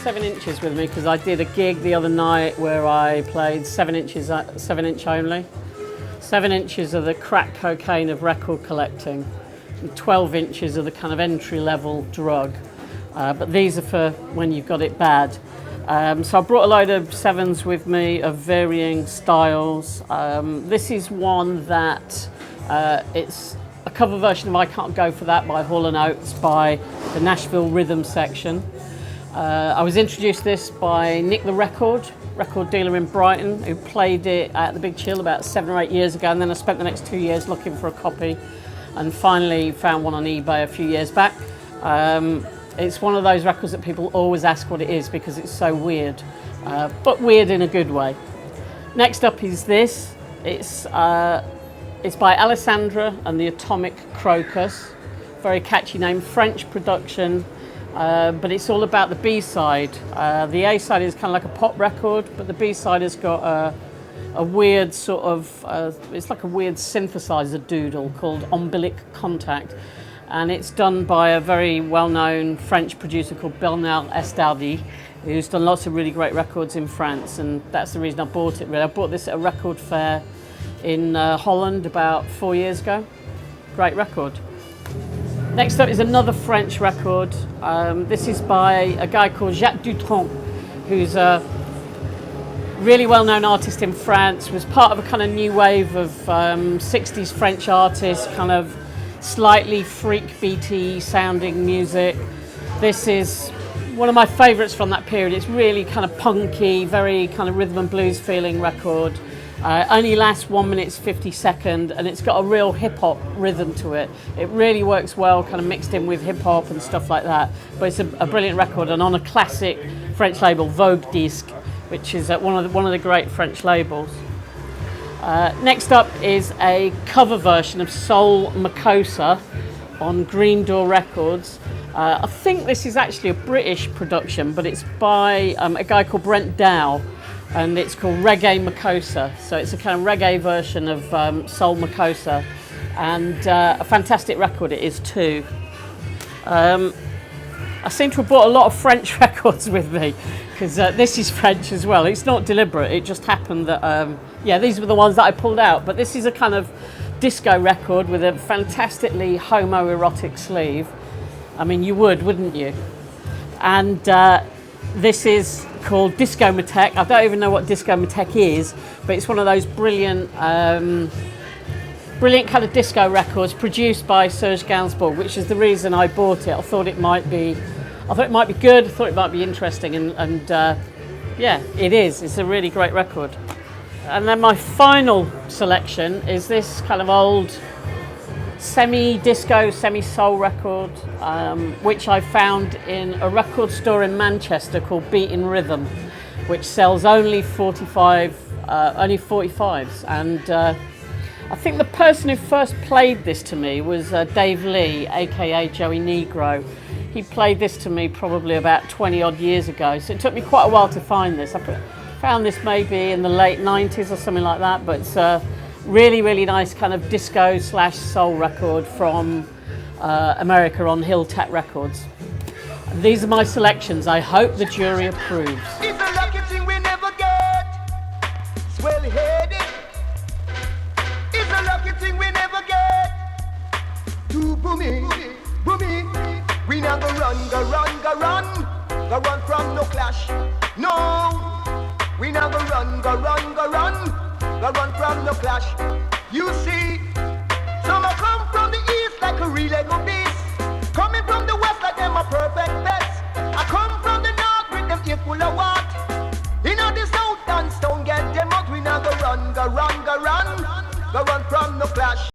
7 inches with me because I did a gig the other night where I played 7 inches, 7 inch only. 7 inches of the crack cocaine of record collecting, and 12 inches of the kind of entry level drug. But these are for when you've got it bad. So I brought a load of 7s with me of varying styles. This is one that it's a cover version of I Can't Go For That by Hall and Oates by the Nashville Rhythm section. I was introduced to this by Nick the record dealer in Brighton, who played it at the Big Chill about 7 or 8 years ago, and then I spent the next 2 years looking for a copy and finally found one on eBay a few years back. It's one of those records that people always ask what it is because it's so weird, but weird in a good way. Next up is this. It's by Alessandra and the Atomic Crocus. Very catchy name, French production, but it's all about the B-side. The A-side is kind of like a pop record, but the B-side has got a weird sort of, it's like a weird synthesizer doodle called Umbilic Contact. And it's done by a very well-known French producer called Bernard Estardi, who's done lots of really great records in France, and that's the reason I bought it, really. I bought this at a record fair in Holland about 4 years ago. Great record. Next up is another French record. This is by a guy called Jacques Dutronc, who's a really well-known artist in France, was part of a kind of new wave of 60s French artists, kind of slightly freak beaty sounding music. This is one of my favourites from that period. It's really kind of punky, very kind of rhythm and blues feeling record. Only lasts 1 minute 50-second, and it's got a real hip-hop rhythm to it. It really works well, kind of mixed in with hip-hop and stuff like that. But it's a brilliant record, and on a classic French label, Vogue Disc, which is one of the great French labels. Next up is a cover version of Soul Makossa on Green Door Records. I think this is actually a British production, but it's by a guy called Brent Dow, and it's called Reggae Makossa. So it's a kind of reggae version of Soul Makossa, and a fantastic record it is too. I seem to have brought a lot of French records with me because this is French as well. It's not deliberate, it just happened that, yeah, these were the ones that I pulled out. But this is a kind of disco record with a fantastically homoerotic sleeve. I mean, you would, wouldn't you? And this is called Discomatek. I don't even know what Discomatek is, but it's one of those brilliant kind of disco records produced by Serge Gainsbourg, which is the reason I bought it. I thought it might be good. I thought it might be interesting, and yeah, it is. It's a really great record. And then my final selection is this kind of old semi-disco, semi-soul record, which I found in a record store in Manchester called Beat in Rhythm, which sells only 45s. And I think the person who first played this to me was Dave Lee, aka Joey Negro. He played this to me probably about 20 odd years ago, so it took me quite a while to find this. I found this maybe in the late 90s or something like that, but it's a really, really nice kind of disco / soul record from America on Ptak Records. And these are my selections. I hope the jury approves. It's a lucky thing we never get. It's well headed. It's a lucky thing we never get. Do boomy, boomy. We now go run, go run, go run. Go run from no clash. No. We now go run, go run, go run. Go run from no clash. You see, some come from the east like a relay.